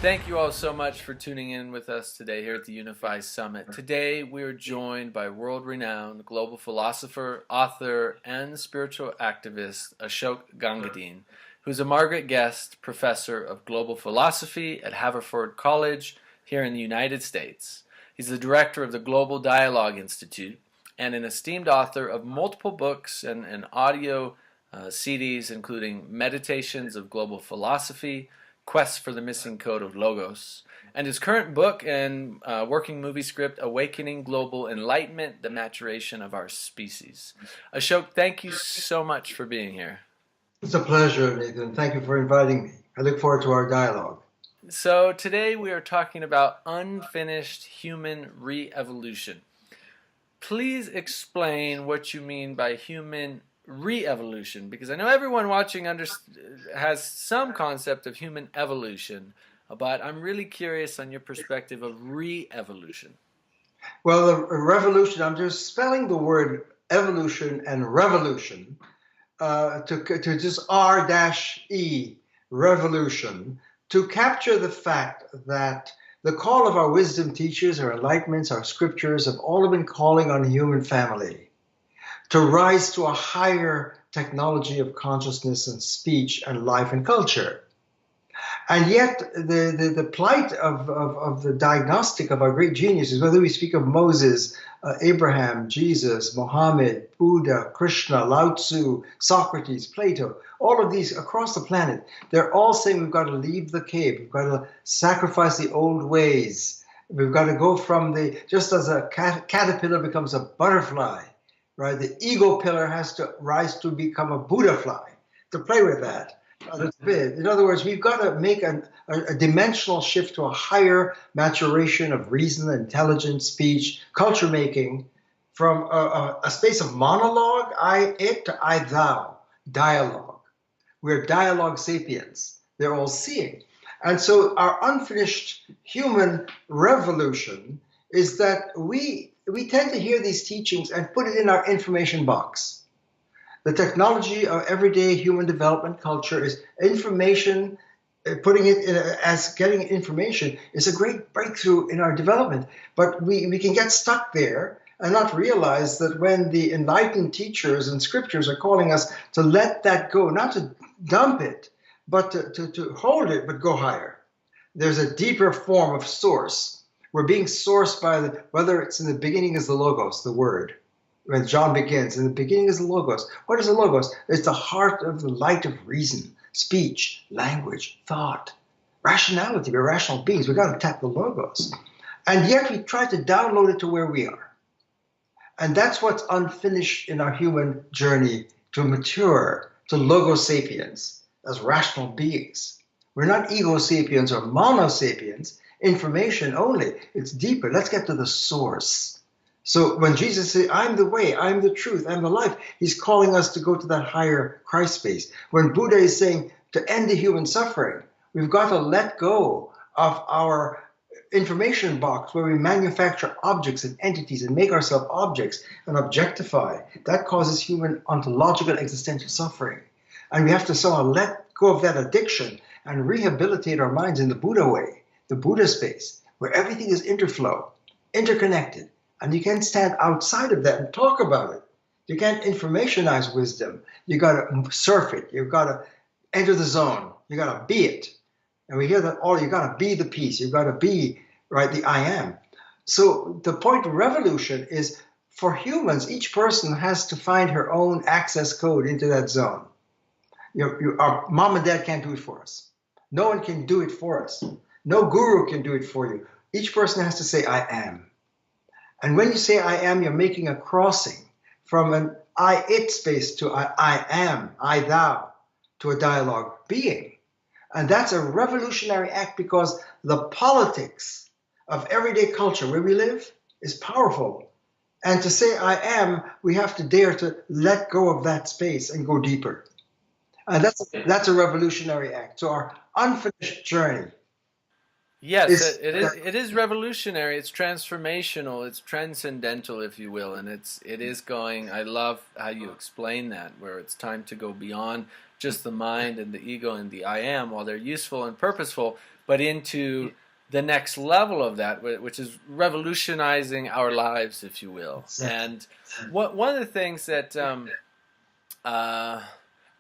Thank you all so much for tuning in with us today here at the Unify Summit. Today we are joined by world-renowned global philosopher, author, and spiritual activist Ashok Gangadean, who's a Margaret Gest professor of global philosophy at Haverford College here in the United States. He's the director of the Global Dialogue Institute and an esteemed author of multiple books and audio CDs, including Meditations of Global Philosophy, Quest for the Missing Code of Logos, and his current book and working movie script, Awakening Global Enlightenment, The Maturation of Our Species. Ashok, thank you so much for being here. It's a pleasure, Nathan. Thank you for inviting me. I look forward to our dialogue. So today we are talking about unfinished human re-evolution. Please explain what you mean by human re-evolution, because I know everyone watching has some concept of human evolution, but I'm really curious on your perspective of re-evolution. Well, the revolution, I'm just spelling the word evolution and revolution to just R-E, revolution, to capture the fact that the call of our wisdom teachers, our enlightenments, our scriptures have all been calling on the human family to rise to a higher technology of consciousness and speech and life and culture. And yet the plight of the diagnostic of our great geniuses, whether we speak of Moses, Abraham, Jesus, Mohammed, Buddha, Krishna, Lao Tzu, Socrates, Plato, all of these across the planet, they're all saying we've got to leave the cave, we've got to sacrifice the old ways, we've got to go from just as a caterpillar becomes a butterfly, right? The ego pillar has to rise to become a Buddha fly, to play with that. In other words, we've got to make a dimensional shift to a higher maturation of reason, intelligence, speech, culture making, from a space of monologue, I, it, to I, thou, dialogue. We're dialogue sapiens. They're all seeing. And so our unfinished human revolution is that we tend to hear these teachings and put it in our information box. The technology of everyday human development culture is information, putting it in as getting information is a great breakthrough in our development. But we can get stuck there and not realize that when the enlightened teachers and scriptures are calling us to let that go, not to dump it, but to hold it, but go higher. There's a deeper form of source. We're being sourced by whether it's in the beginning is the Logos, the word. When John begins, in the beginning is the Logos. What is the Logos? It's the heart of the light of reason, speech, language, thought, rationality. We're rational beings. We've got to tap the Logos. And yet we try to download it to where we are. And that's what's unfinished in our human journey to mature, to Logos sapiens, as rational beings. We're not ego sapiens or mono sapiens, information only. It's deeper. Let's get to the source. So when Jesus says, I'm the way, I'm the truth, I'm the life, he's calling us to go to that higher Christ space. When Buddha is saying to end the human suffering, we've got to let go of our information box where we manufacture objects and entities and make ourselves objects and objectify. That causes human ontological existential suffering. And we have to somehow let go of that addiction and rehabilitate our minds in the Buddha way, the Buddha space, where everything is interflow, interconnected. And you can't stand outside of that and talk about it. You can't informationize wisdom. You got to surf it. You've got to enter the zone. You got to be it. And we hear that all, you got to be the peace. You've got to be, right, the I am. So the point of revolution is for humans, each person has to find her own access code into that zone. Our mom and dad can't do it for us. No one can do it for us. No guru can do it for you. Each person has to say, I am. And when you say I am, you're making a crossing from an I-it space to I am, I thou, to a dialogue being. And that's a revolutionary act because the politics of everyday culture where we live is powerful. And to say I am, we have to dare to let go of that space and go deeper. And that's a revolutionary act. So our unfinished journey. Yes, it is revolutionary. It's transformational. It's transcendental, if you will, and it is going. I love how you explain that, where it's time to go beyond just the mind and the ego and the I am. While they're useful and purposeful, but into the next level of that, which is revolutionizing our lives, if you will. And one of the things that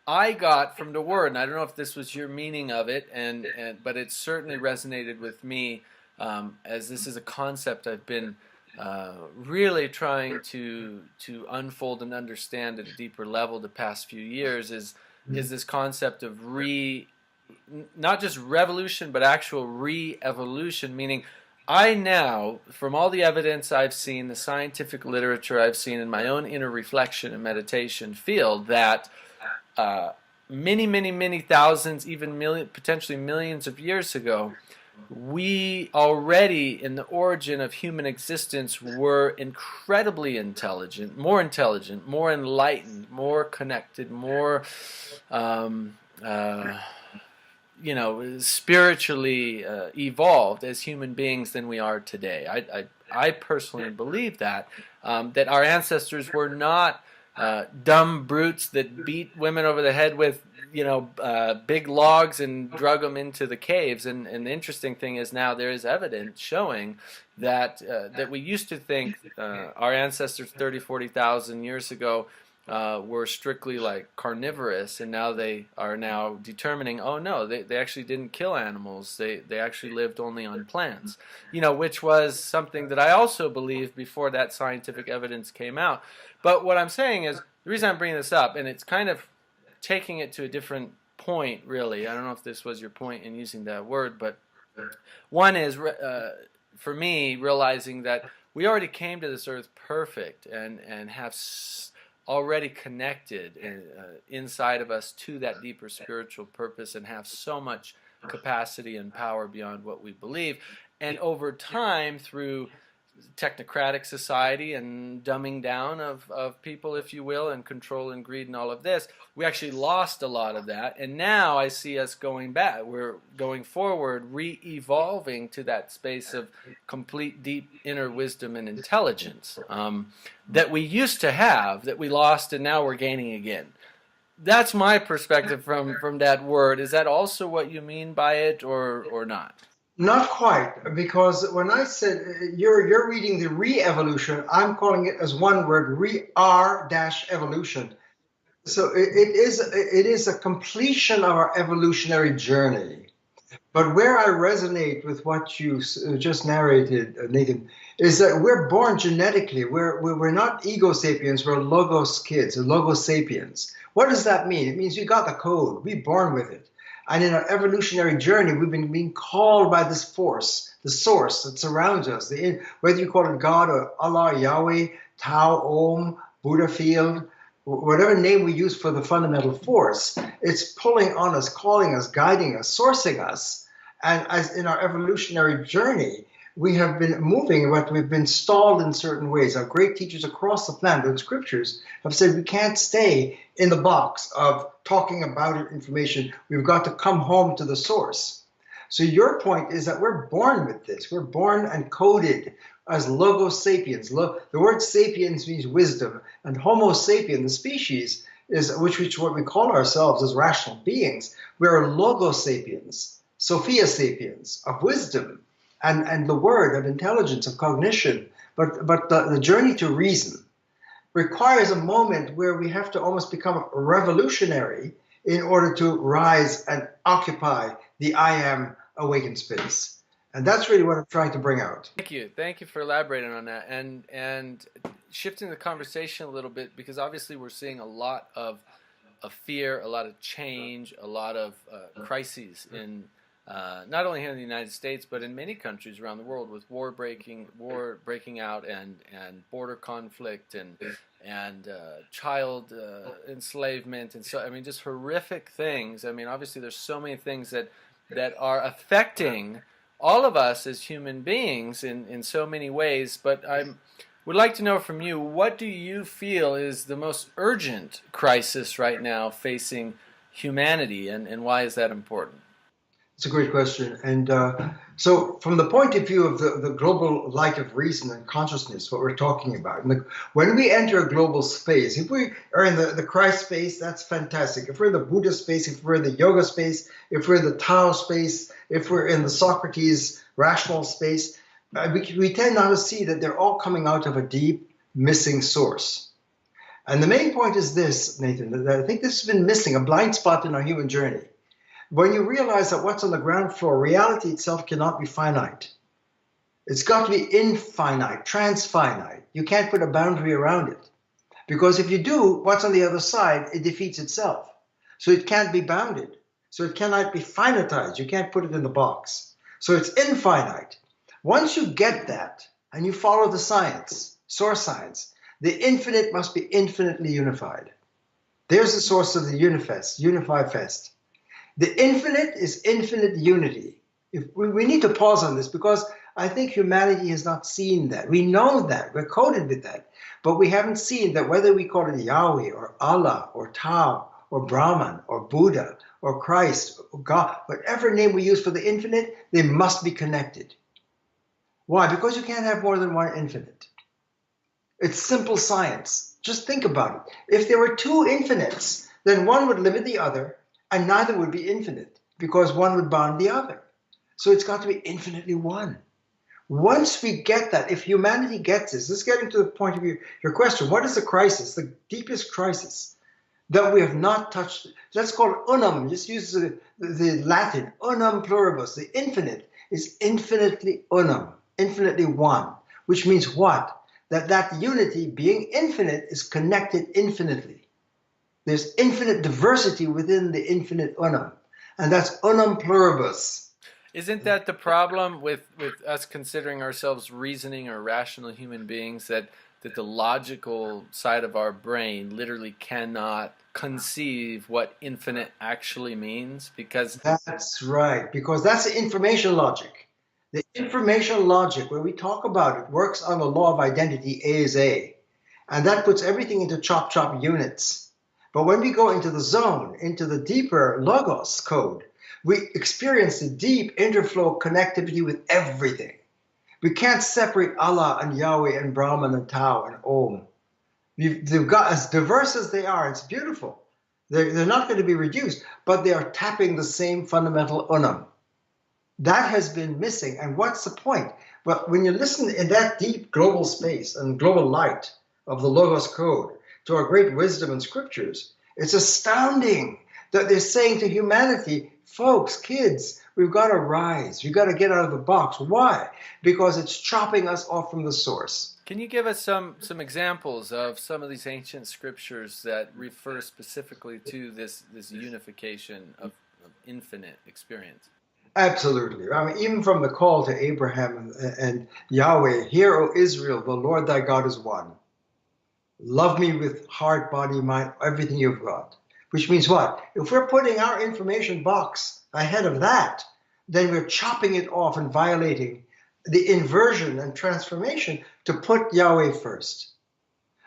I got from the word, and I don't know if this was your meaning of it, but it certainly resonated with me, as this is a concept I've been really trying to unfold and understand at a deeper level the past few years, is this concept of not just revolution, but actual re-evolution, meaning I now, from all the evidence I've seen, the scientific literature I've seen, in my own inner reflection and meditation, feel that many, many, many thousands, even potentially millions of years ago, we already, in the origin of human existence, were incredibly intelligent, more enlightened, more connected, more spiritually evolved as human beings than we are today. I personally believe that our ancestors were not dumb brutes that beat women over the head with big logs and drug them into the caves. And the interesting thing is, now there is evidence showing that we used to think our ancestors 30, 40,000 years ago were strictly like carnivorous, and now they are now determining, oh no, they actually didn't kill animals. They actually lived only on plants, which was something that I also believed before that scientific evidence came out. But what I'm saying is, the reason I'm bringing this up, and it's kind of taking it to a different point, really. I don't know if this was your point in using that word, but one is, for me, realizing that we already came to this earth perfect and have already connected inside of us to that deeper spiritual purpose, and have so much capacity and power beyond what we believe. And over time, through technocratic society and dumbing down of people, if you will, and control and greed and all of this, we actually lost a lot of that. And now I see us going back. We're going forward, re-evolving to that space of complete deep inner wisdom and intelligence that we used to have, that we lost, and now we're gaining again. That's my perspective from that word. Is that also what you mean by it, or not? Not quite, because when I said you're reading the re-evolution, I'm calling it as one word, re-r-evolution. So it is a completion of our evolutionary journey. But where I resonate with what you just narrated, Nathan, is that we're born genetically. We're not ego sapiens, we're logos kids, or logos sapiens. What does that mean? It means we got the code, we're born with it. And in our evolutionary journey, we've been being called by this force, the source that surrounds us, whether you call it God or Allah, Yahweh, Tao, Om, Buddha field, whatever name we use for the fundamental force, it's pulling on us, calling us, guiding us, sourcing us. And as in our evolutionary journey, we have been moving, but we've been stalled in certain ways. Our great teachers across the planet in scriptures have said we can't stay in the box of talking about information. We've got to come home to the source. So your point is that we're born with this. We're born and coded as logos sapiens. The word sapiens means wisdom, and Homo sapien, the species, is which what we call ourselves as rational beings. We're logos sapiens, Sophia sapiens, of wisdom. And the word of intelligence, of cognition, but the journey to reason requires a moment where we have to almost become revolutionary in order to rise and occupy the I am awakened space. And that's really what I'm trying to bring out. Thank you for elaborating on that, and shifting the conversation a little bit, because obviously we're seeing a lot of fear, a lot of change, a lot of crises in not only here in the United States, but in many countries around the world, with war breaking out, and border conflict, and child enslavement, and so, I mean, just horrific things. I mean, obviously there's so many things that are affecting all of us as human beings in so many ways. But I would like to know from you, what do you feel is the most urgent crisis right now facing humanity, and why is that important? It's a great question. And so, from the point of view of the global light of reason and consciousness, what we're talking about, and when we enter a global space, if we are in the Christ space, that's fantastic. If we're in the Buddha space, if we're in the yoga space, if we're in the Tao space, if we're in the Socrates rational space, we tend now to see that they're all coming out of a deep, missing source. And the main point is this, Nathan, that I think this has been missing, a blind spot in our human journey. When you realize that what's on the ground floor, reality itself cannot be finite. It's got to be infinite, transfinite. You can't put a boundary around it. Because if you do, what's on the other side, it defeats itself. So it can't be bounded. So it cannot be finitized. You can't put it in the box. So it's infinite. Once you get that, and you follow the science, source science, the infinite must be infinitely unified. There's the source of the unify fest. The infinite is infinite unity. We need to pause on this because I think humanity has not seen that. We know that. We're coded with that. But we haven't seen that whether we call it Yahweh or Allah or Tao or Brahman or Buddha or Christ or God, whatever name we use for the infinite, they must be connected. Why? Because you can't have more than one infinite. It's simple science. Just think about it. If there were two infinites, then one would limit the other, and neither would be infinite because one would bound the other. So it's got to be infinitely one. Once we get that, if humanity gets this, let's get into the point of your question. What is the crisis, the deepest crisis that we have not touched? Let's call it unum. Just use the Latin, unum pluribus. The infinite is infinitely unum, infinitely one, which means what? That unity, being infinite, is connected infinitely. There's infinite diversity within the infinite unum, and that's unum pluribus. Isn't that the problem with us considering ourselves reasoning or rational human beings, that the logical side of our brain literally cannot conceive what infinite actually means? Because that's right, because that's the information logic. The information logic, where we talk about it, works on the law of identity, A is A, and that puts everything into chop units. But when we go into the zone, into the deeper logos code, we experience the deep interflow connectivity with everything. We can't separate Allah and Yahweh and Brahman and Tao and Om. They've got, as diverse as they are, it's beautiful. They're not going to be reduced, but they are tapping the same fundamental unum. That has been missing. And what's the point? Well, when you listen in that deep global space and global light of the logos code, to our great wisdom and scriptures, it's astounding that they're saying to humanity, folks, kids, we've got to rise. We've got to get out of the box. Why? Because it's chopping us off from the source. Can you give us some examples of some of these ancient scriptures that refer specifically to this unification of infinite experience? Absolutely. I mean, even from the call to Abraham and Yahweh, hear, O Israel, the Lord thy God is one. Love me with heart, body, mind, everything you've got. Which means what? If we're putting our information box ahead of that, then we're chopping it off and violating the inversion and transformation to put Yahweh first.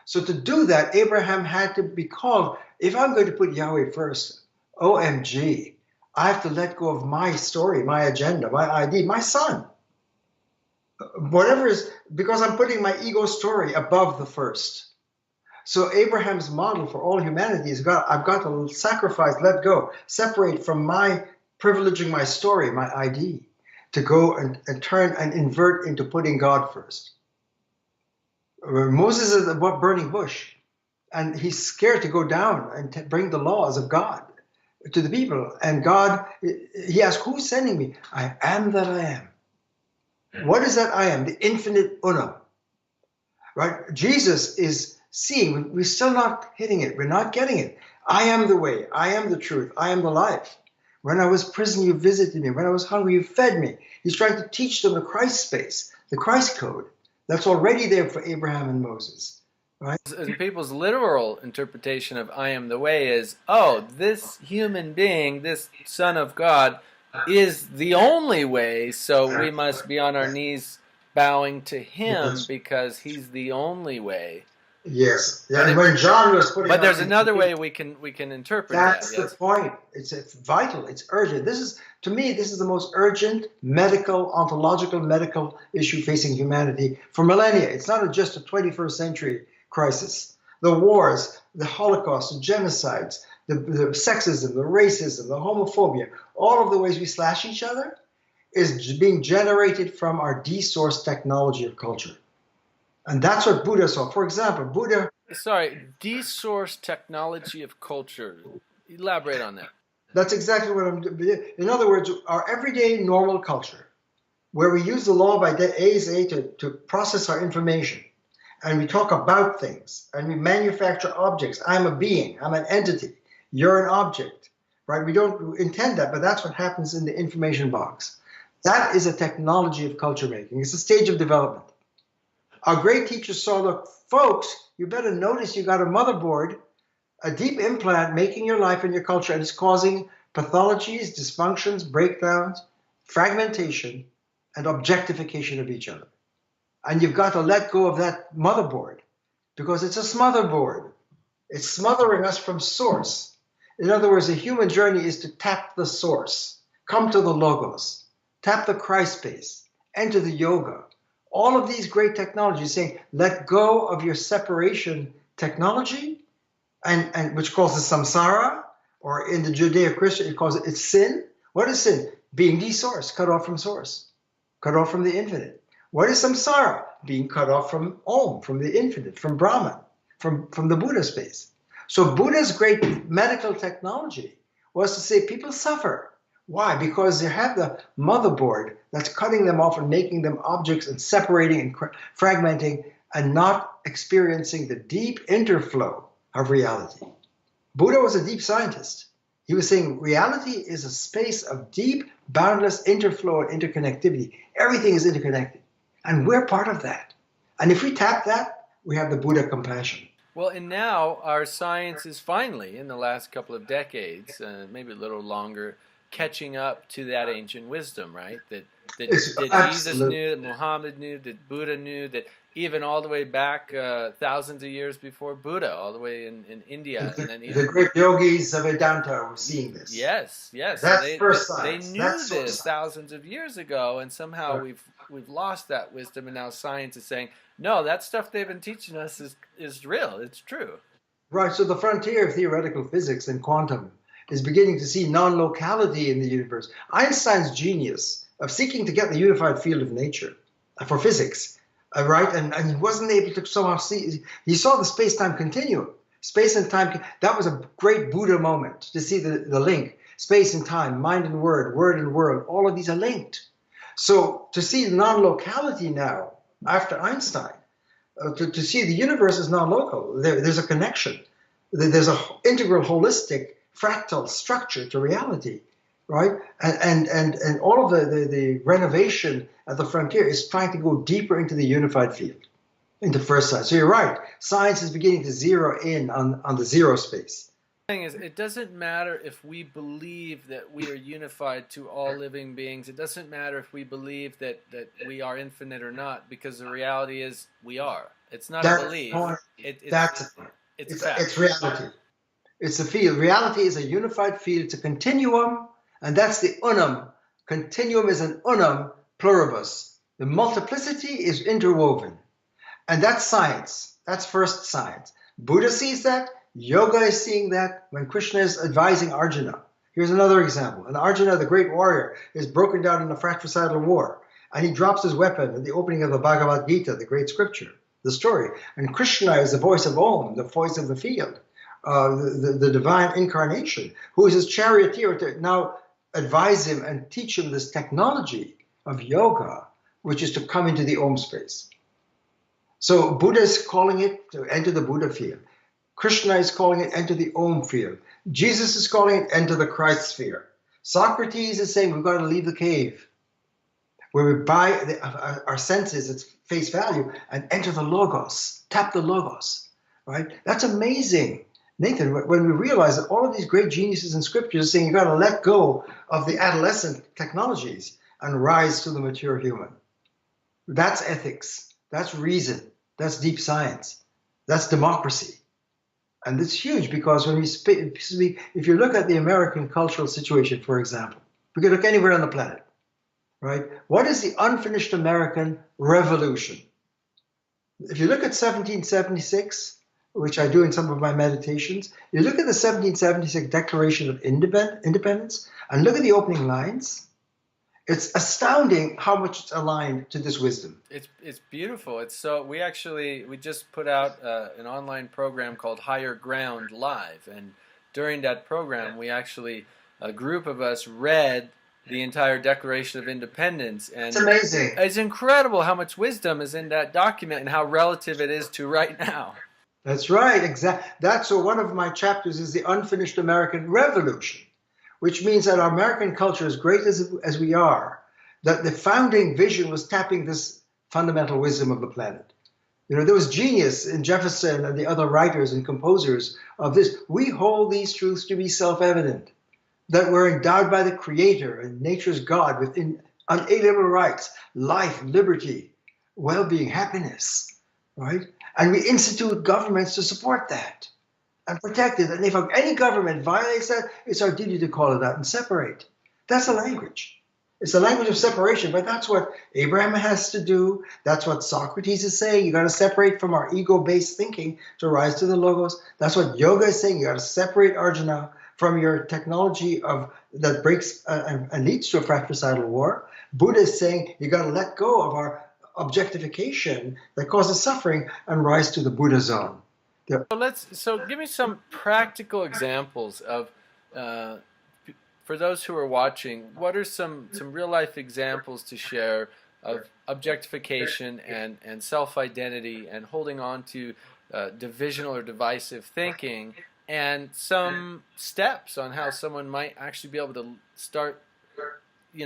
So to do that, Abraham had to be called, if I'm going to put Yahweh first, OMG, I have to let go of my story, my agenda, my ID, my son. Whatever is, because I'm putting my ego story above the first. So Abraham's model for all humanity is I've got to sacrifice, let go, separate from my privileging my story, my ID, to go and turn and invert into putting God first. Moses is at the burning bush, and he's scared to go down and bring the laws of God to the people. And God, he asks, who's sending me? I am that I am. What is that I am? The infinite unum. Right? Jesus is seeing, we're still not hitting it. We're not getting it. I am the way. I am the truth. I am the life. When I was in prison, you visited me. When I was hungry, you fed me. He's trying to teach them the Christ space, the Christ code. That's already there for Abraham and Moses. Right? And people's literal interpretation of I am the way is, oh, this human being, this Son of God, is the only way, so we must be on our knees bowing to him because he's the only way. Yes. Yeah. And when John was putting But there's out another way information, we can interpret that's that. the point. It's vital. It's urgent. This is, to me, this is the most urgent medical, ontological, medical issue facing humanity for millennia. It's not just a 21st century crisis. The wars, the Holocaust, the genocides, the sexism, the racism, the homophobia, all of the ways we slash each other is being generated from our desourced technology of culture. And that's what Buddha saw. For example, Buddha. Sorry, desourced technology of culture. Elaborate on that. That's exactly what I'm doing. In other words, our everyday normal culture, where we use the law by ASA to process our information, and we talk about things, and we manufacture objects. I'm a being, I'm an entity, you're an object, right? We don't intend that, but that's what happens in the information box. That is a technology of culture making. It's a stage of development. Our great teachers saw, look, folks, you better notice you got a motherboard, a deep implant making your life and your culture, and it's causing pathologies, dysfunctions, breakdowns, fragmentation, and objectification of each other. And you've got to let go of that motherboard because it's a smotherboard. It's smothering us from source. In other words, the human journey is to tap the source, come to the logos, tap the Christ space, enter the yoga. All of these great technologies saying, let go of your separation technology, and which calls it samsara, or in the Judeo-Christian, it calls it's sin. What is sin? Being desourced, cut off from source, cut off from the infinite. What is samsara? Being cut off from Om, from the infinite, from Brahman, from the Buddha space. So Buddha's great medical technology was to say people suffer. Why? Because they have the motherboard that's cutting them off and making them objects and separating and fragmenting and not experiencing the deep interflow of reality. Buddha was a deep scientist. He was saying reality is a space of deep, boundless interflow and interconnectivity. Everything is interconnected. And we're part of that. And if we tap that, we have the Buddha compassion. Well, and now our science is finally, in the last couple of decades, maybe a little longer, catching up to that ancient wisdom, right? That Jesus knew, that Muhammad knew, that Buddha knew, that even all the way back thousands of years before Buddha, all the way in India. The great yogis of Vedanta were seeing this. Yes, yes. That's first science. They knew this thousands of years ago, and somehow we've lost that wisdom, and now science is saying, no, that stuff they've been teaching us is real, it's true. Right, so the frontier of theoretical physics and quantum is beginning to see non-locality in the universe. Einstein's genius of seeking to get the unified field of nature for physics, right? And he wasn't able to somehow see, he saw the space-time continuum. Space and time, that was a great Buddha moment to see the link. Space and time, mind and word and world, all of these are linked. So to see non-locality now, after Einstein, to see the universe is non-local, there's a connection. There's an integral, holistic, fractal structure to reality, right? And all of the renovation at the frontier is trying to go deeper into the unified field, into first science. So you're right, science is beginning to zero in on the zero space. The thing is, it doesn't matter if we believe that we are unified to all living beings. It doesn't matter if we believe that we are infinite or not, because the reality is we are. It's not a belief. It's reality. It's a field. Reality is a unified field. It's a continuum, and that's the unum. Continuum is an unum pluribus. The multiplicity is interwoven, and that's science. That's first science. Buddha sees that. Yoga is seeing that when Krishna is advising Arjuna. Here's another example. And Arjuna, the great warrior, is broken down in a fratricidal war, and he drops his weapon at the opening of the Bhagavad Gita, the great scripture, the story. And Krishna is the voice of Om, the voice of the field. The divine incarnation, who is his charioteer to now advise him and teach him this technology of yoga, which is to come into the Om space. So Buddha is calling it to enter the Buddha field. Krishna is calling it enter the Om field. Jesus is calling it enter the Christ sphere. Socrates is saying we've got to leave the cave, where we buy our senses at face value and enter the Logos, tap the Logos, right? That's amazing. Nathan, when we realize that all of these great geniuses in scripture are saying you've got to let go of the adolescent technologies and rise to the mature human. That's ethics. That's reason. That's deep science. That's democracy. And it's huge because when we speak, if you look at the American cultural situation, for example, we could look anywhere on the planet, right? What is the unfinished American revolution? If you look at 1776, which I do in some of my meditations, you look at the 1776 Declaration of Independence and look at the opening lines. It's astounding how much it's aligned to this wisdom. It's beautiful. It's so we just put out an online program called Higher Ground Live, and during that program, a group of us read the entire Declaration of Independence, and it's amazing. It's incredible how much wisdom is in that document and how relative it is to right now. That's right. Exactly. So one of my chapters is the unfinished American Revolution, which means that our American culture, as great as we are, that the founding vision was tapping this fundamental wisdom of the planet. There was genius in Jefferson and the other writers and composers of this. We hold these truths to be self-evident, that we're endowed by the Creator and nature's God with unalienable rights, life, liberty, well-being, happiness, right? And we institute governments to support that and protect it. And if any government violates that, it's our duty to call it out and separate. That's the language. It's the language of separation, but that's what Abraham has to do. That's what Socrates is saying. You got to separate from our ego-based thinking to rise to the logos. That's what yoga is saying. You got to separate, Arjuna, from your technology that breaks and leads to a fratricidal war. Buddha is saying you got to let go of our objectification that causes suffering and rise to the Buddha zone. So give me some practical examples of, for those who are watching, what are some real life examples to share of objectification and self-identity and holding on to divisional or divisive thinking, and some steps on how someone might actually be able to start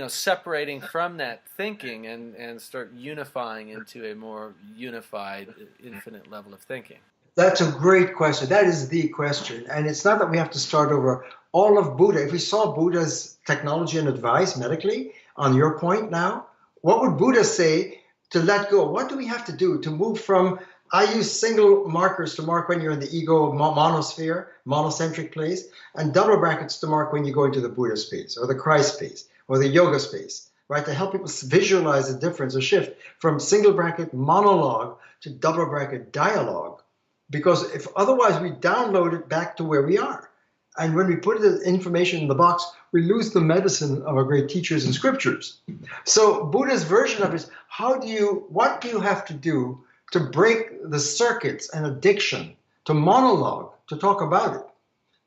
separating from that thinking and start unifying into a more unified, infinite level of thinking? That's a great question. That is the question. And it's not that we have to start over all of Buddha. If we saw Buddha's technology and advice medically, on your point now, what would Buddha say to let go? What do we have to do to move from, I use single markers to mark when you're in the ego monosphere, monocentric place, and double brackets to mark when you go into the Buddha space or the Christ space or the yoga space, right? To help people visualize the difference or shift from single bracket monologue to double bracket dialogue. Because if otherwise we download it back to where we are. And when we put the information in the box, we lose the medicine of our great teachers and scriptures. So Buddha's version of it is, what do you have to do to break the circuits and addiction to monologue, to talk about it?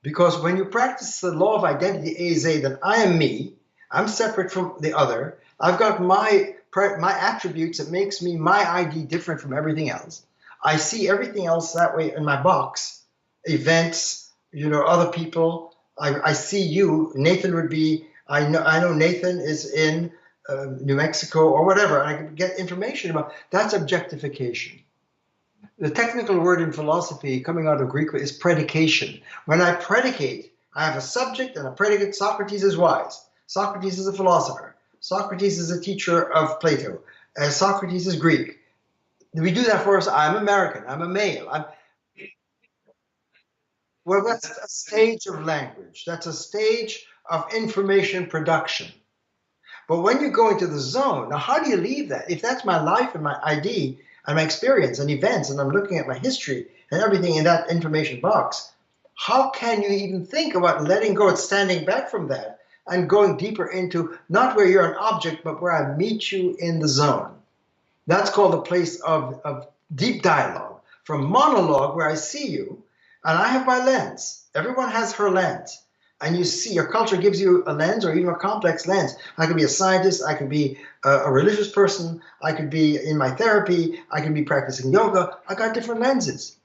Because when you practice the law of identity, AZ, that I am me, I'm separate from the other, I've got my attributes that makes me, my ID, different from everything else. I see everything else that way in my box, events, other people. I see you. Nathan would be, I know Nathan is in New Mexico or whatever, and I can get information about, that's objectification. The technical word in philosophy coming out of Greek is predication. When I predicate, I have a subject and a predicate. Socrates is wise. Socrates is a philosopher. Socrates is a teacher of Plato. Socrates is Greek. We do that for us. I'm American. I'm a male. Well, that's a stage of language. That's a stage of information production. But when you go into the zone, now how do you leave that? If that's my life and my ID and my experience and events, and I'm looking at my history and everything in that information box, how can you even think about letting go and standing back from that and going deeper into not where you're an object, but where I meet you in the zone? That's called a place of deep dialogue, from monologue where I see you, and I have my lens. Everyone has her lens. And you see, your culture gives you a lens or even a complex lens. I could be a scientist, I could be a religious person, I could be in my therapy, I could be practicing yoga. I got different lenses.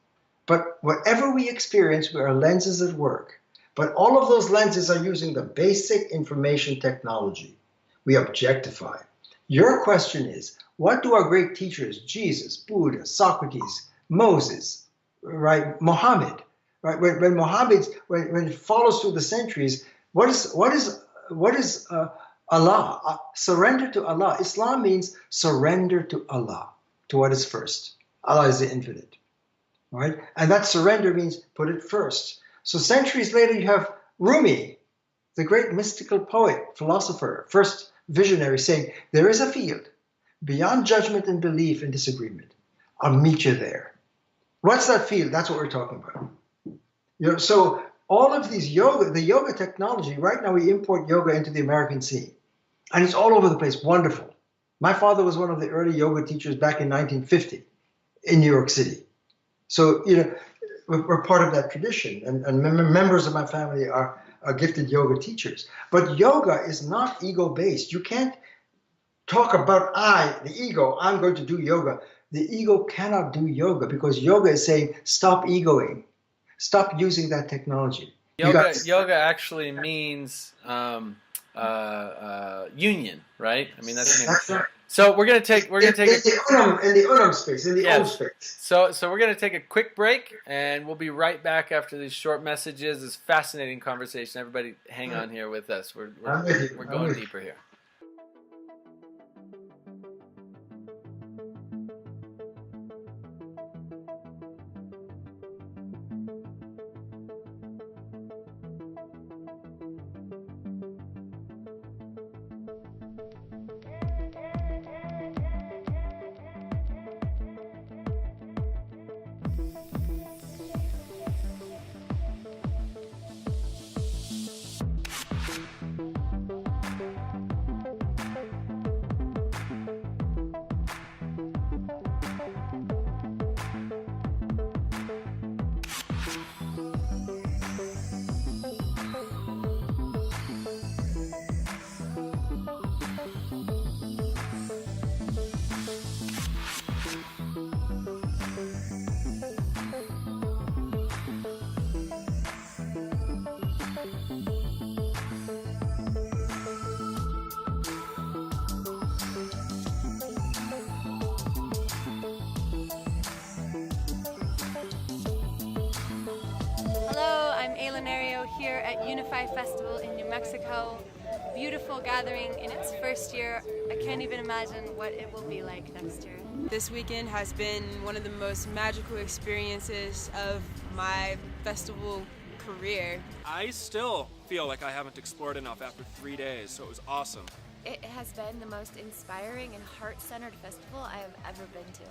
But whatever we experience, there are lenses at work. But all of those lenses are using the basic information technology. We objectify. Your question is, what do our great teachers, Jesus, Buddha, Socrates, Moses, right, Muhammad, right? When it follows through the centuries, what is Allah? Surrender to Allah. Islam means surrender to Allah, to what is first. Allah is the infinite. right? And that surrender means put it first. So centuries later, you have Rumi, the great mystical poet, philosopher, first visionary, saying, there is a field beyond judgment and belief and disagreement. I'll meet you there. What's that field? That's what we're talking about. So all of these the yoga technology, right now we import yoga into the American scene. And it's all over the place, wonderful. My father was one of the early yoga teachers back in 1950 in New York City. So, we're part of that tradition, and members of my family are gifted yoga teachers. But yoga is not ego-based. You can't talk about the ego, I'm going to do yoga. The ego cannot do yoga because yoga is saying, stop egoing. Stop using that technology. Yoga actually means union, right? I mean, that's right. So we're gonna take in the unum space, in the Om space. So we're gonna take a quick break, and we'll be right back after these short messages. This fascinating conversation. Everybody, hang on here with us. We're going deeper here. Here at Unify Festival in New Mexico. Beautiful gathering in its first year. I can't even imagine what it will be like next year. This weekend has been one of the most magical experiences of my festival career. I still feel like I haven't explored enough after 3 days, so it was awesome. It has been the most inspiring and heart-centered festival I have ever been to.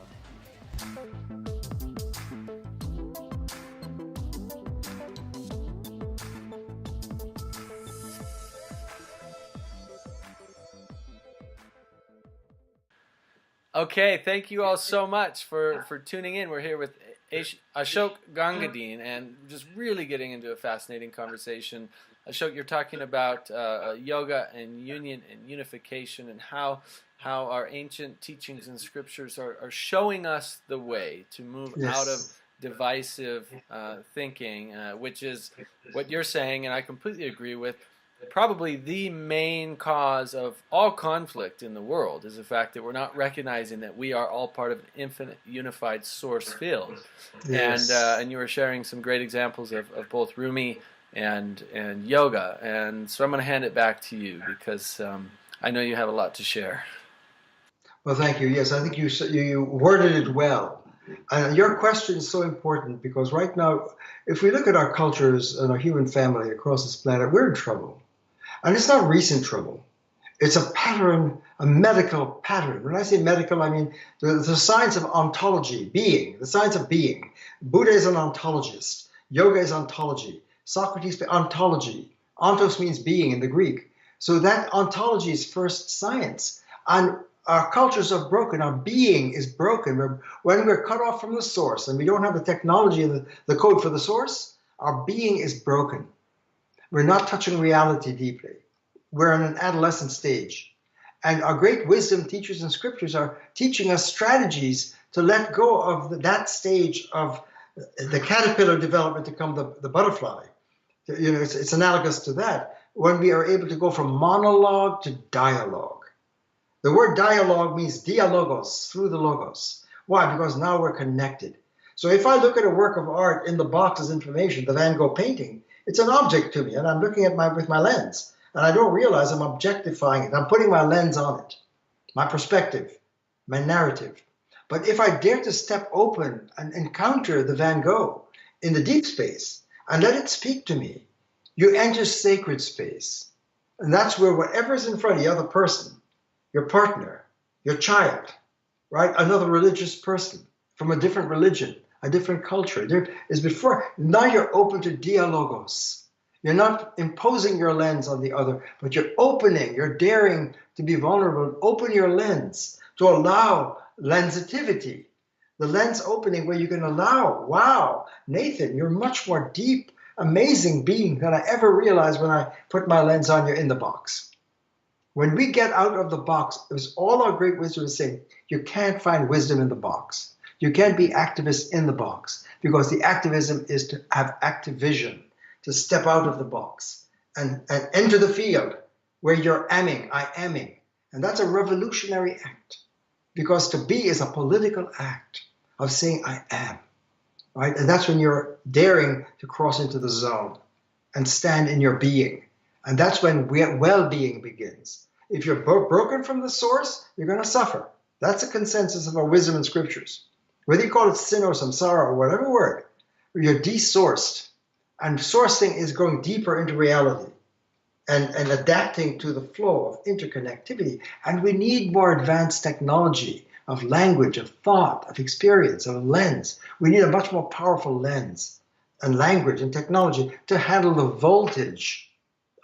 Okay, thank you all so much for tuning in. We're here with Ashok Gangadean, and just really getting into a fascinating conversation. Ashok, you're talking about yoga and union and unification, and how our ancient teachings and scriptures are showing us the way to move out of divisive thinking, which is what you're saying, and I completely agree with. Probably the main cause of all conflict in the world is the fact that we're not recognizing that we are all part of an infinite unified source field. Yes. And you were sharing some great examples of both Rumi and yoga. And so I'm going to hand it back to you because I know you have a lot to share. Well, thank you. Yes, I think you worded it well. And your question is so important because right now, if we look at our cultures and our human family across this planet, we're in trouble. And it's not recent trouble. It's a pattern, a medical pattern. When I say medical, I mean the science of ontology, being, the science of being. Buddha is an ontologist. Yoga is ontology. Socrates, ontology. Ontos means being in the Greek. So that ontology is first science. And our cultures are broken. Our being is broken. When we're cut off from the source and we don't have the technology and the code for the source, our being is broken. We're not touching reality deeply. We're in an adolescent stage. And our great wisdom teachers and scriptures are teaching us strategies to let go of that stage of the caterpillar development to become the butterfly. It's analogous to that. When we are able to go from monologue to dialogue. The word dialogue means dialogos, through the logos. Why? Because now we're connected. So if I look at a work of art in the box as information, the Van Gogh painting, it's an object to me, and I'm looking at with my lens, and I don't realize I'm objectifying it. I'm putting my lens on it, my perspective, my narrative. But if I dare to step open and encounter the Van Gogh in the deep space and let it speak to me, you enter sacred space. And that's where whatever's in front of the other person, your partner, your child, right? Another religious person from a different religion, a different culture. There is before, now you're open to dialogos. You're not imposing your lens on the other, but you're opening, you're daring to be vulnerable and open your lens to allow lensitivity. The lens opening where you can allow, wow, Nathan, you're much more deep, amazing being than I ever realized when I put my lens on you in the box. When we get out of the box, it was all our great wisdom is saying, you can't find wisdom in the box. You can't be activists in the box because the activism is to have active vision, to step out of the box and enter the field where you're amming, I amming. And that's a revolutionary act because to be is a political act of saying I am, right? And that's when you're daring to cross into the zone and stand in your being. And that's when well-being begins. If you're broken from the source, you're going to suffer. That's a consensus of our wisdom and scriptures. Whether you call it sin or samsara or whatever word, you're desourced. And sourcing is going deeper into reality and adapting to the flow of interconnectivity. And we need more advanced technology of language, of thought, of experience, of lens. We need a much more powerful lens and language and technology to handle the voltage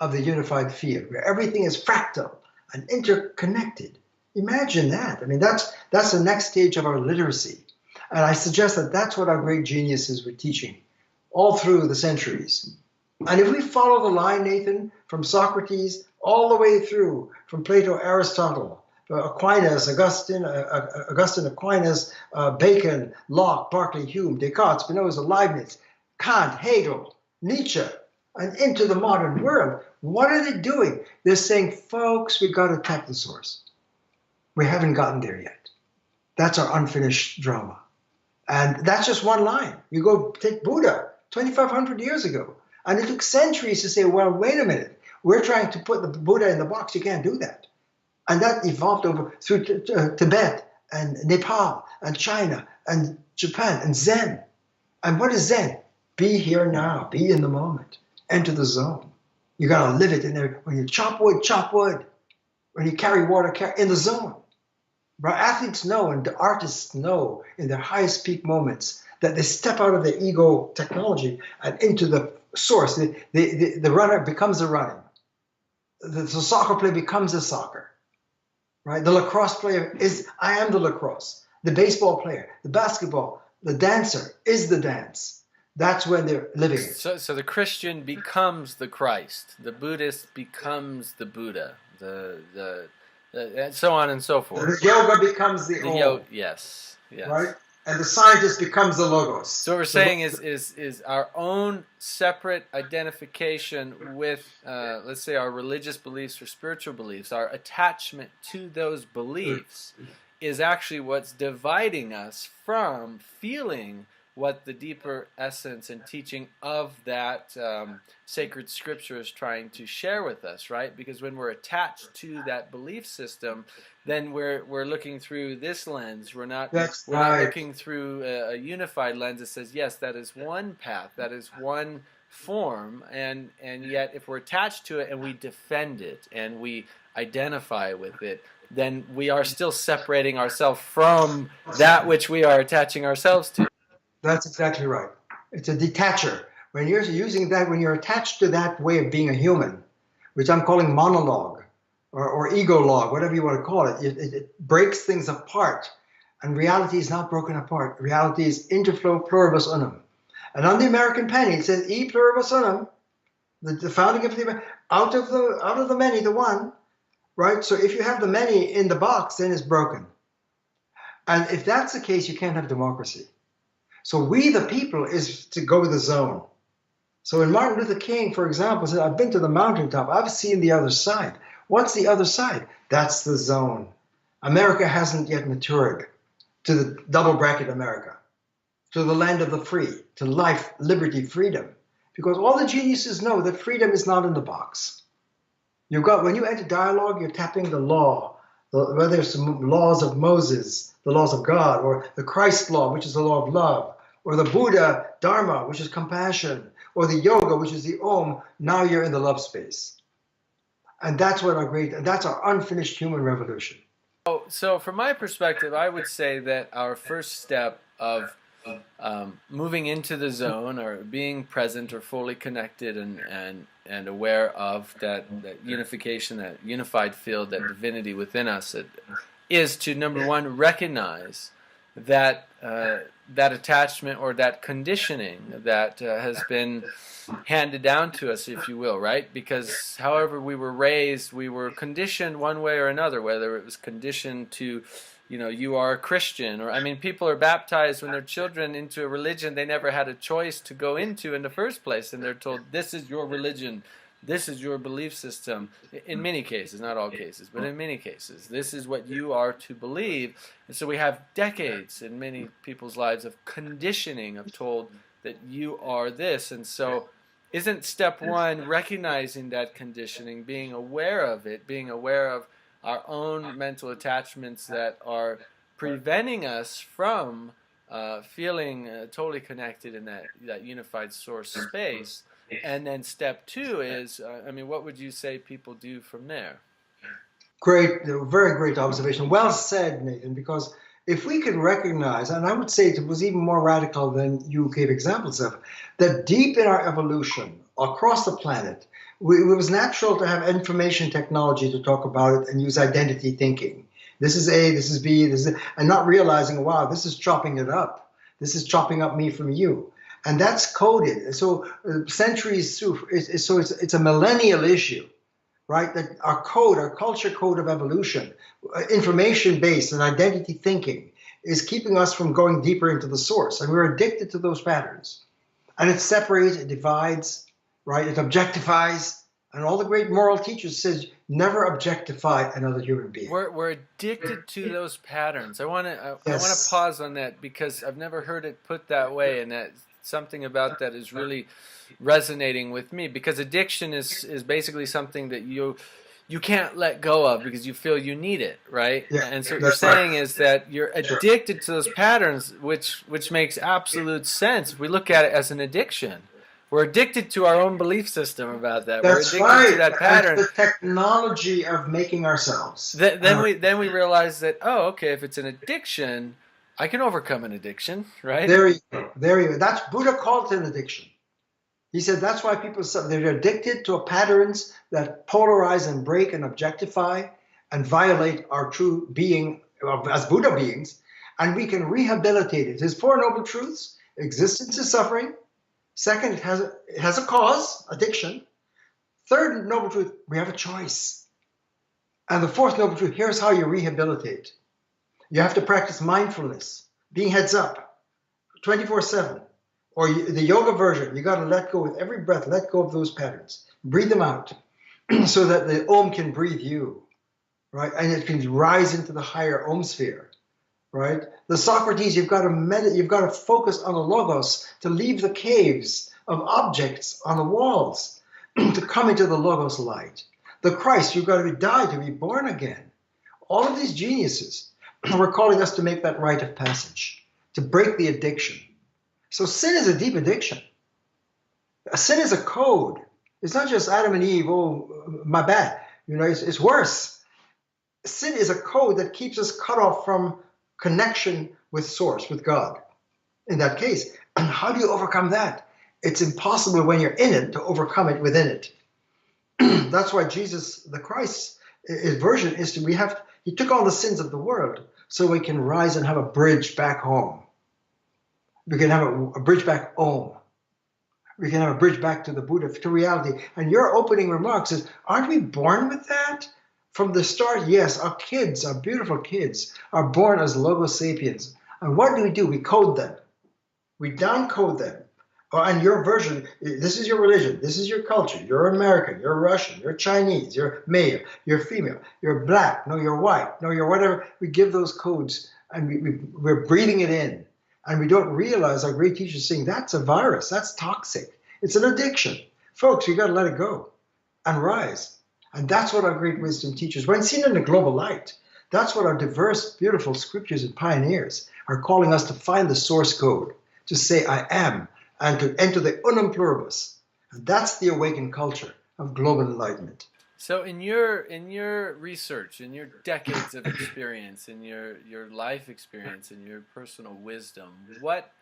of the unified field, where everything is fractal and interconnected. Imagine that. I mean, that's the next stage of our literacy. And I suggest that that's what our great geniuses were teaching all through the centuries. And if we follow the line, Nathan, from Socrates all the way through, from Plato, Aristotle, Aquinas, Augustine, Aquinas, Bacon, Locke, Berkeley, Hume, Descartes, Spinoza, Leibniz, Kant, Hegel, Nietzsche, and into the modern world, what are they doing? They're saying, folks, we've got to tap the source. We haven't gotten there yet. That's our unfinished drama. And that's just one line. You go take Buddha 2,500 years ago. And it took centuries to say, well, wait a minute. We're trying to put the Buddha in the box. You can't do that. And that evolved over through Tibet and Nepal and China and Japan and Zen. And what is Zen? Be here now. Be in the moment. Enter the zone. You got to live it in there. When you chop wood, chop wood. When you carry water, carry in the zone. But athletes know and the artists know in their highest peak moments that they step out of their ego technology and into the source. The runner becomes a running. The soccer player becomes a soccer. Right? The lacrosse player is, I am the lacrosse. The baseball player, the basketball, the dancer is the dance. That's when they're living it. So the Christian becomes the Christ. The Buddhist becomes the Buddha. And so on and so forth. The yoga becomes the Om. Yes. Right? And the scientist becomes the logos. So what we're saying is our own separate identification with, let's say, our religious beliefs or spiritual beliefs, our attachment to those beliefs is actually what's dividing us from feeling what the deeper essence and teaching of that sacred scripture is trying to share with us, right? Because when we're attached to that belief system, then we're looking through this lens. We're not looking through a unified lens that says, yes, that is one path, that is one form, and yet if we're attached to it and we defend it and we identify with it, then we are still separating ourselves from that which we are attaching ourselves to. That's exactly right. It's a detacher. When you're using that, when you're attached to that way of being a human, which I'm calling monologue or ego log, whatever you want to call it, it breaks things apart. And reality is not broken apart. Reality is interflow pluribus unum. And on the American penny, it says e pluribus unum, the founding of the out of the many, the one, right? So if you have the many in the box, then it's broken. And if that's the case, you can't have democracy. So we, the people, is to go to the zone. So when Martin Luther King, for example, said, I've been to the mountaintop, I've seen the other side. What's the other side? That's the zone. America hasn't yet matured to the double bracket America, to the land of the free, to life, liberty, freedom. Because all the geniuses know that freedom is not in the box. When you enter dialogue, you're tapping the law whether it's the laws of Moses, the laws of God, or the Christ law, which is the law of love, or the Buddha Dharma, which is compassion, or the yoga, which is the Om, now you're in the love space. And that's that's our unfinished human revolution. So from my perspective, I would say that our first step of moving into the zone, or being present or fully connected and aware of that unification, that unified field, that divinity within us, is to, number one, recognize that that attachment or that conditioning that has been handed down to us, if you will, right? Because however we were raised, we were conditioned one way or another, whether it was conditioned to, you are a Christian, or, I mean, people are baptized when they're children into a religion they never had a choice to go into in the first place, and they're told, this is your religion, this is your belief system. In many cases, not all cases, but in many cases, this is what you are to believe. And so we have decades in many people's lives of conditioning, of told that you are this. And so isn't step one recognizing that conditioning, being aware of it, being aware of our own mental attachments that are preventing us from feeling totally connected in that unified source space? And then step two is, what would you say people do from there? Great, very great observation. Well said, Nathan, because if we could recognize, and I would say it was even more radical than you gave examples of, that deep in our evolution across the planet, it was natural to have information technology to talk about it and use identity thinking. This is A, this is B, this is, and not realizing, wow, this is chopping it up. This is chopping up me from you. And that's coded. So centuries through, it's a millennial issue, right? That our code, our culture code of evolution, information-based and identity thinking, is keeping us from going deeper into the source. And we're addicted to those patterns. And it separates, it divides, right? It objectifies. And all the great moral teachers says, never objectify another human being. We're addicted to those patterns. I want to pause on that, because I've never heard it put that way, and that something about that is really resonating with me, because addiction is basically something that you can't let go of because you feel you need it, right? Yeah, and so what you're saying is that you're addicted to those patterns, which makes absolute sense. If we look at it as an addiction, we're addicted to our own belief system about that. That's we're addicted to that right. pattern. That's the technology of making ourselves. Then we realize that, okay, if it's an addiction, I can overcome an addiction, right? There you go. That's Buddha called it an addiction. He said that's why people, they're addicted to patterns that polarize and break and objectify and violate our true being as Buddha beings, and we can rehabilitate it. His Four Noble Truths: existence is suffering. Second, it has a cause, addiction. Third Noble Truth, we have a choice. And the fourth Noble Truth, here's how you rehabilitate. You have to practice mindfulness, being heads up, 24/7. Or the yoga version, you got to let go with every breath, let go of those patterns. Breathe them out so that the Om can breathe you, right? And it can rise into the higher Om sphere, right? The Socrates, you've got to meditate, you've got to focus on the Logos, to leave the caves of objects on the walls, to come into the Logos light. The Christ, you've got to die to be born again. All of these geniuses were calling us to make that rite of passage, to break the addiction. So sin is a deep addiction. Sin is a code. It's not just Adam and Eve, oh, my bad. It's worse. Sin is a code that keeps us cut off from connection with Source, with God, in that case. And how do you overcome that? It's impossible when you're in it to overcome it within it. That's why Jesus, the Christ, his version is he took on the sins of the world so we can rise and have a bridge back home. We can have a bridge back home. We can have a bridge back to the Buddha, to reality. And your opening remarks is, aren't we born with that? From the start, yes, our kids, our beautiful kids, are born as Logos sapiens. And what do? We code them. We downcode them. And your version, this is your religion, this is your culture, you're American, you're Russian, you're Chinese, you're male, you're female, you're black, no, you're white, no, you're whatever. We give those codes and we're breathing it in. And we don't realize, our great teachers saying, that's a virus, that's toxic. It's an addiction. Folks, you got to let it go and rise. And that's what our great wisdom teaches. When seen in the global light, That's what our diverse, beautiful scriptures and pioneers are calling us to find the source code, to say I am, and to enter the unum pluribus. And that's the awakened culture of global enlightenment. So in your research, in your decades of experience, in your life experience, in your personal wisdom, what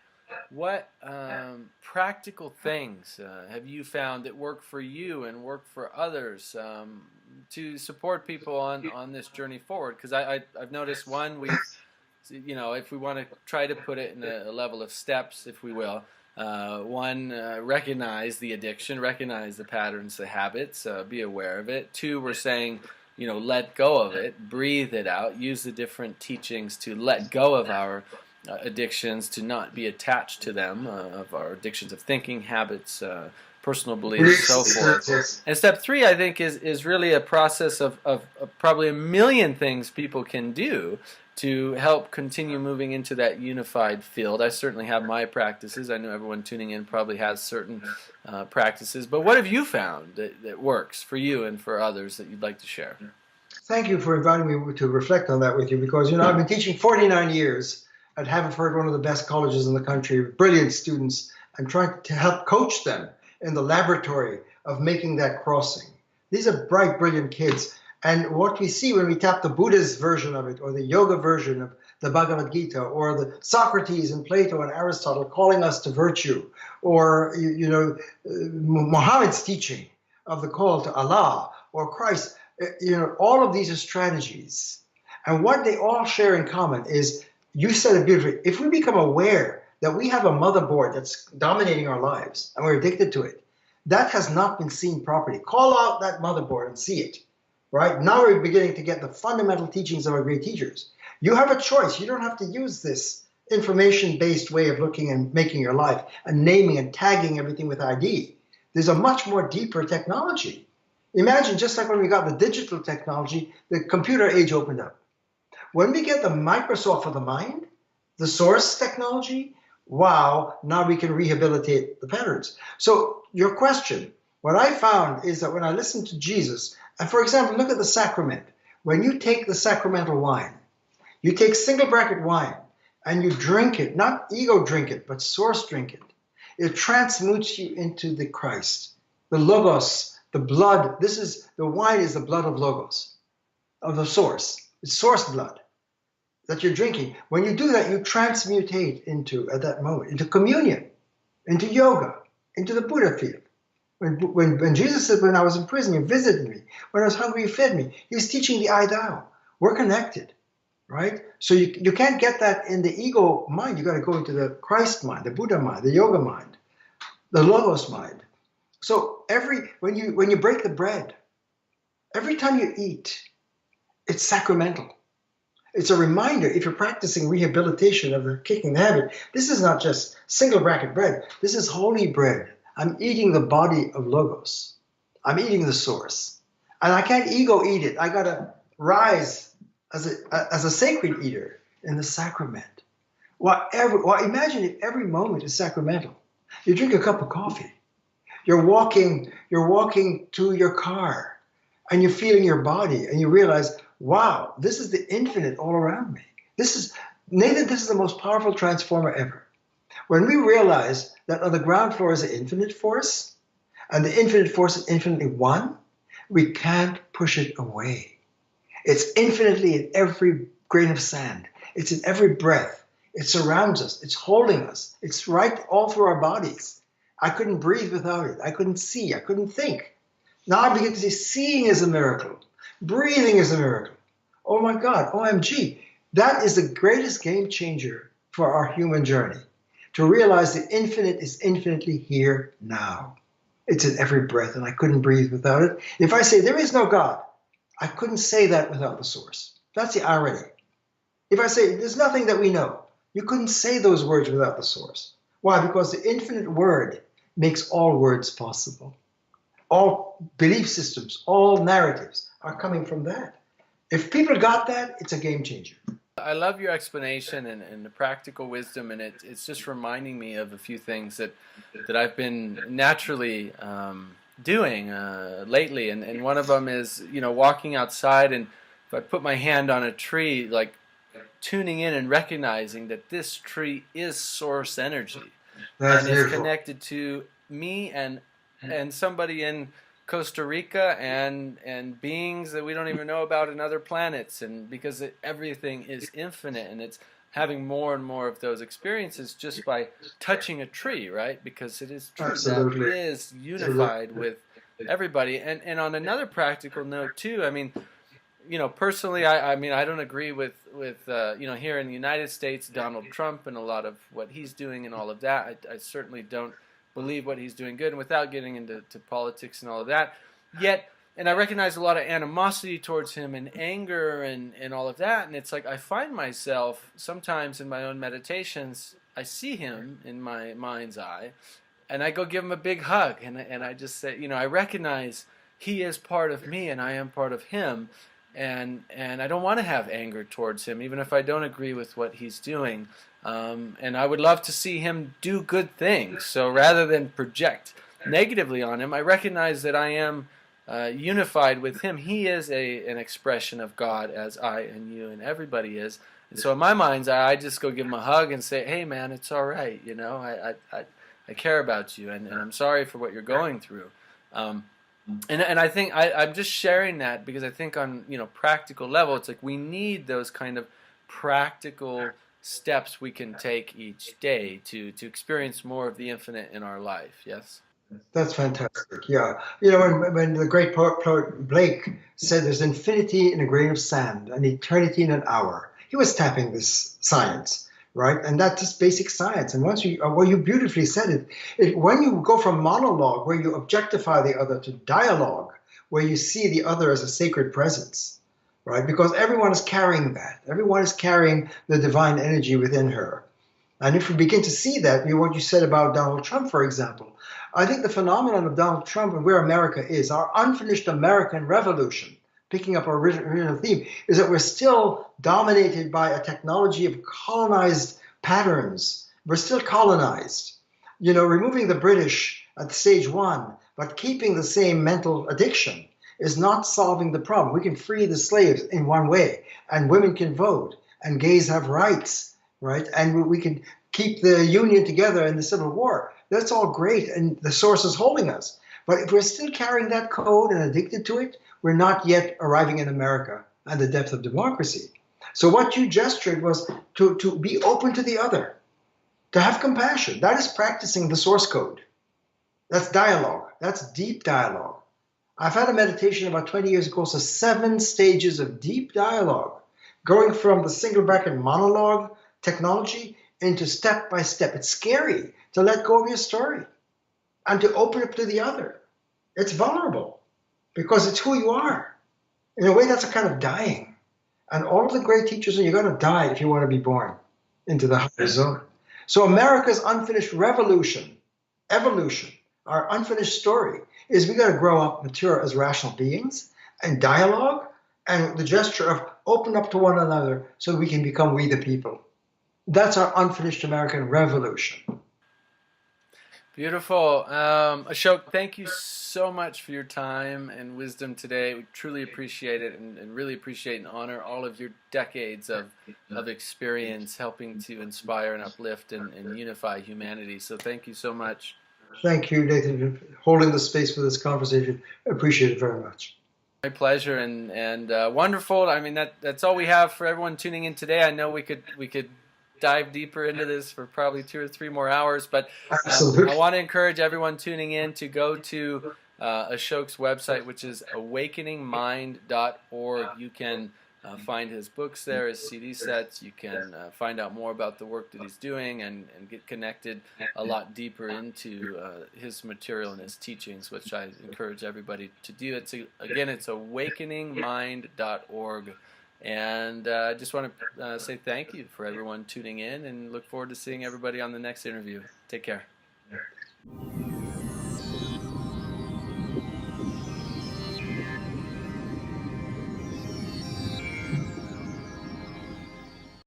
practical things have you found that work for you and work for others to support people on this journey forward? Because I've noticed if we want to try to put it in a level of steps, if we will, recognize the addiction, recognize the patterns, the habits, be aware of it. Two, we're saying, let go of it, breathe it out, use the different teachings to let go of our addictions, to not be attached to them, of our addictions of thinking, habits, personal beliefs, so forth. And step three, I think, is really a process of probably a million things people can do to help continue moving into that unified field. I certainly have my practices. I know everyone tuning in probably has certain practices. But what have you found that works for you and for others that you'd like to share? Thank you for inviting me to reflect on that with you, because, I've been teaching 49 years at Haverford, one of the best colleges in the country, brilliant students, and trying to help coach them in the laboratory of making that crossing. These are bright, brilliant kids. And what we see when we tap the Buddha's version of it, or the yoga version of the Bhagavad Gita, or the Socrates and Plato and Aristotle calling us to virtue, or Muhammad's teaching of the call to Allah, or Christ, all of these are strategies. And what they all share in common is, you said it beautifully, if we become aware that we have a motherboard that's dominating our lives and we're addicted to it, that has not been seen properly. Call out that motherboard and see it. Right? Now we're beginning to get the fundamental teachings of our great teachers. You have a choice. You don't have to use this information-based way of looking and making your life and naming and tagging everything with ID. There's a much more deeper technology. Imagine, just like when we got the digital technology, the computer age opened up. When we get the Microsoft of the mind, the source technology, wow, now we can rehabilitate the patterns. So your question, what I found is that when I listened to Jesus, and for example, look at the sacrament. When you take the sacramental wine, you take single bracket wine and you drink it, not ego drink it, but source drink it. It transmutes you into the Christ, the Logos, the blood. The wine is the blood of Logos, of the source. It's source blood that you're drinking. When you do that, you transmutate at that moment, into communion, into yoga, into the Buddha field. When Jesus said, when I was in prison, you visited me. When I was hungry, you fed me. He was teaching the I Thou. We're connected, right? So you can't get that in the ego mind. You got to go into the Christ mind, the Buddha mind, the yoga mind, the Logos mind. So when you break the bread, every time you eat, it's sacramental. It's a reminder, if you're practicing rehabilitation of the kicking the habit, this is not just single bracket bread. This is holy bread. I'm eating the body of Logos. I'm eating the source. And I can't ego eat it. I got to rise as a sacred eater in the sacrament. Imagine if every moment is sacramental. You drink a cup of coffee. You're walking to your car and you're feeling your body and you realize, wow, this is the infinite all around me. This is the most powerful transformer ever. When we realize that on the ground floor is an infinite force, and the infinite force is infinitely one, we can't push it away. It's infinitely in every grain of sand. It's in every breath. It surrounds us. It's holding us. It's right all through our bodies. I couldn't breathe without it. I couldn't see. I couldn't think. Now I begin to see seeing is a miracle. Breathing is a miracle. Oh my God, OMG. That is the greatest game changer for our human journey. To realize the infinite is infinitely here now. It's in every breath, and I couldn't breathe without it. If I say there is no God, I couldn't say that without the source. That's the irony. If I say there's nothing that we know, you couldn't say those words without the source. Why? Because the infinite word makes all words possible. All belief systems, all narratives are coming from that. If people got that, it's a game changer. I love your explanation and the practical wisdom, and it's just reminding me of a few things that I've been naturally doing lately, and one of them is walking outside and if I put my hand on a tree, like tuning in and recognizing that this tree is source energy, That's and it's beautiful. connected to me and somebody in Costa Rica and beings that we don't even know about in other planets, and because everything is infinite, and it's having more and more of those experiences just by touching a tree, right? Because it is true Absolutely. that is unified with everybody. And on another practical note too, I mean, you know, personally, I mean, I don't agree with you know, here in the United States, Donald Trump and a lot of what he's doing and all of that. I certainly don't believe what he's doing good, and without getting into politics and all of that. Yet, and I recognize a lot of animosity towards him and anger and all of that. And it's like I find myself sometimes in my own meditations, I see him in my mind's eye, and I go give him a big hug, and I just say, you know, I recognize he is part of me and I am part of him. And I don't want to have anger towards him, even if I don't agree with what he's doing. And I would love to see him do good things. So rather than project negatively on him, I recognize that I am unified with him. He is an expression of God, as I and you and everybody is. And so in my mind's eye, I just go give him a hug and say, hey man, it's all right. You know, I care about you, and I'm sorry for what you're going through. And I think I'm just sharing that because I think on, you know, practical level, it's like we need those kind of practical steps we can take each day to experience more of the infinite in our life. Yes? That's fantastic. Yeah. You know, when the great poet Blake said there's infinity in a grain of sand and eternity in an hour, he was tapping this science, right? And that's just basic science. And once you beautifully said it, when you go from monologue, where you objectify the other, to dialogue, where you see the other as a sacred presence, right? Because everyone is carrying that. Everyone is carrying the divine energy within her. And if we begin to see that, you know, what you said about Donald Trump, for example, I think the phenomenon of Donald Trump and where America is, our unfinished American revolution, picking up our original theme, is that we're still dominated by a technology of colonized patterns. We're still colonized. You know, removing the British at stage one, but keeping the same mental addiction is not solving the problem. We can free the slaves in one way, and women can vote, and gays have rights, right? And we can keep the Union together in the Civil War. That's all great, and the source is holding us. But if we're still carrying that code and addicted to it, we're not yet arriving in America and the depth of democracy. So what you gestured was to be open to the other, to have compassion. That is practicing the source code. That's dialogue. That's deep dialogue. I've had a meditation about 20 years ago, so 7 stages of deep dialogue, going from the single bracket monologue technology into step by step. It's scary to let go of your story and to open up to the other. It's vulnerable because it's who you are. In a way, that's a kind of dying. And all of the great teachers say you're going to die if you want to be born into the higher zone. So America's unfinished revolution, evolution, our unfinished story is we got to grow up, mature as rational beings, and dialogue, and the gesture of open up to one another so we can become we the people. That's our unfinished American revolution. Beautiful. Ashok, thank you so much for your time and wisdom today. We truly appreciate it, and really appreciate and honor all of your decades of experience helping to inspire and uplift and unify humanity. So thank you so much. Thank you, Nathan, for holding the space for this conversation. I appreciate it very much. My pleasure, and wonderful. I mean, that's all we have for everyone tuning in today. I know we could dive deeper into this for probably 2 or 3 more hours, but I want to encourage everyone tuning in to go to Ashok's website, which is awakeningmind.org. You can find his books there, his CD sets. You can find out more about the work that he's doing and get connected a lot deeper into his material and his teachings, which I encourage everybody to do. It's awakeningmind.org. And I just want to say thank you for everyone tuning in, and look forward to seeing everybody on the next interview. Take care.